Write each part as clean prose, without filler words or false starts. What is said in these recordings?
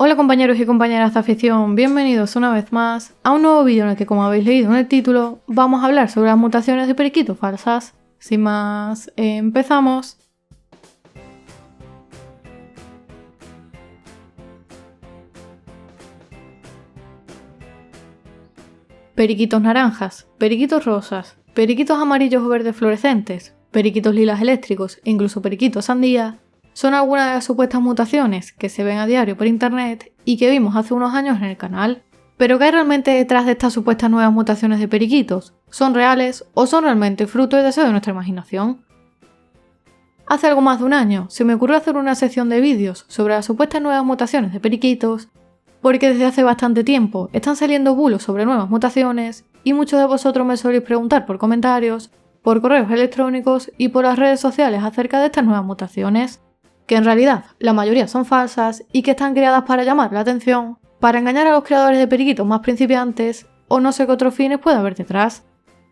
Hola compañeros y compañeras de afición, bienvenidos una vez más a un nuevo vídeo en el que, como habéis leído en el título, vamos a hablar sobre las mutaciones de periquitos falsas. Sin más, empezamos. Periquitos naranjas, periquitos rosas, periquitos amarillos o verdes fluorescentes, periquitos lilas eléctricos e incluso periquitos sandía son algunas de las supuestas mutaciones que se ven a diario por internet y que vimos hace unos años en el canal. ¿Pero qué hay realmente detrás de estas supuestas nuevas mutaciones de periquitos? ¿Son reales o son realmente fruto y deseo de nuestra imaginación? Hace algo más de un año se me ocurrió hacer una sección de vídeos sobre las supuestas nuevas mutaciones de periquitos, porque desde hace bastante tiempo están saliendo bulos sobre nuevas mutaciones y muchos de vosotros me soléis preguntar por comentarios, por correos electrónicos y por las redes sociales acerca de estas nuevas mutaciones, que en realidad la mayoría son falsas y que están creadas para llamar la atención, para engañar a los creadores de periquitos más principiantes o no sé qué otros fines puede haber detrás.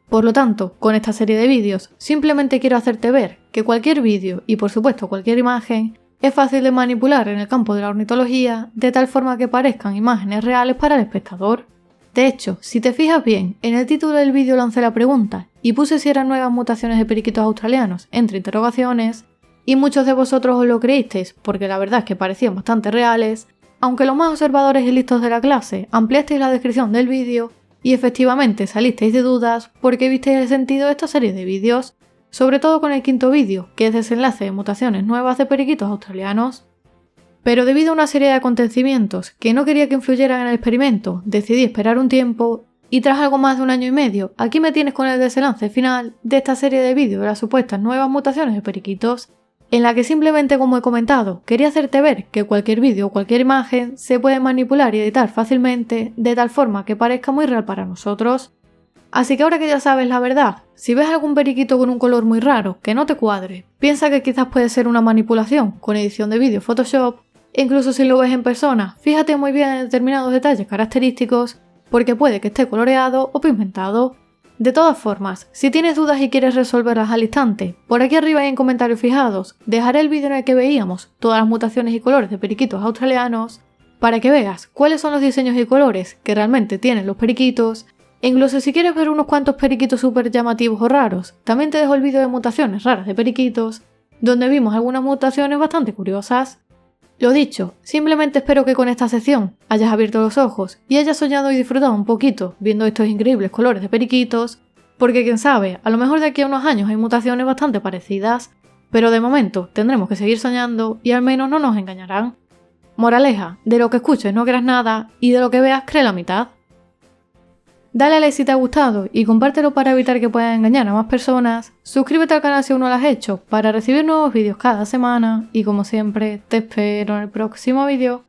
Por lo tanto, con esta serie de vídeos simplemente quiero hacerte ver que cualquier vídeo y por supuesto cualquier imagen es fácil de manipular en el campo de la ornitología de tal forma que parezcan imágenes reales para el espectador. De hecho, si te fijas bien, en el título del vídeo lancé la pregunta y puse si eran nuevas mutaciones de periquitos australianos entre interrogaciones, y muchos de vosotros os lo creísteis porque la verdad es que parecían bastante reales, aunque los más observadores y listos de la clase ampliasteis la descripción del vídeo y efectivamente salisteis de dudas porque visteis el sentido de esta serie de vídeos, sobre todo con el quinto vídeo, que es desenlace de mutaciones nuevas de periquitos australianos. Pero debido a una serie de acontecimientos que no quería que influyeran en el experimento, decidí esperar un tiempo y tras algo más de un año y medio, aquí me tienes con el desenlace final de esta serie de vídeos de las supuestas nuevas mutaciones de periquitos, en la que simplemente, como he comentado, quería hacerte ver que cualquier vídeo o cualquier imagen se puede manipular y editar fácilmente de tal forma que parezca muy real para nosotros. Así que ahora que ya sabes la verdad, si ves algún periquito con un color muy raro que no te cuadre, piensa que quizás puede ser una manipulación con edición de vídeo Photoshop, e incluso si lo ves en persona, fíjate muy bien en determinados detalles característicos porque puede que esté coloreado o pigmentado. De todas formas, si tienes dudas y quieres resolverlas al instante, por aquí arriba y en comentarios fijados dejaré el vídeo en el que veíamos todas las mutaciones y colores de periquitos australianos para que veas cuáles son los diseños y colores que realmente tienen los periquitos, e incluso si quieres ver unos cuantos periquitos súper llamativos o raros, también te dejo el vídeo de mutaciones raras de periquitos, donde vimos algunas mutaciones bastante curiosas. Lo dicho, simplemente espero que con esta sección hayas abierto los ojos y hayas soñado y disfrutado un poquito viendo estos increíbles colores de periquitos, porque quién sabe, a lo mejor de aquí a unos años hay mutaciones bastante parecidas, pero de momento tendremos que seguir soñando y al menos no nos engañarán. Moraleja, de lo que escuches no creas nada y de lo que veas cree la mitad. Dale a like si te ha gustado y compártelo para evitar que puedan engañar a más personas. Suscríbete al canal si aún no lo has hecho para recibir nuevos vídeos cada semana y como siempre te espero en el próximo vídeo.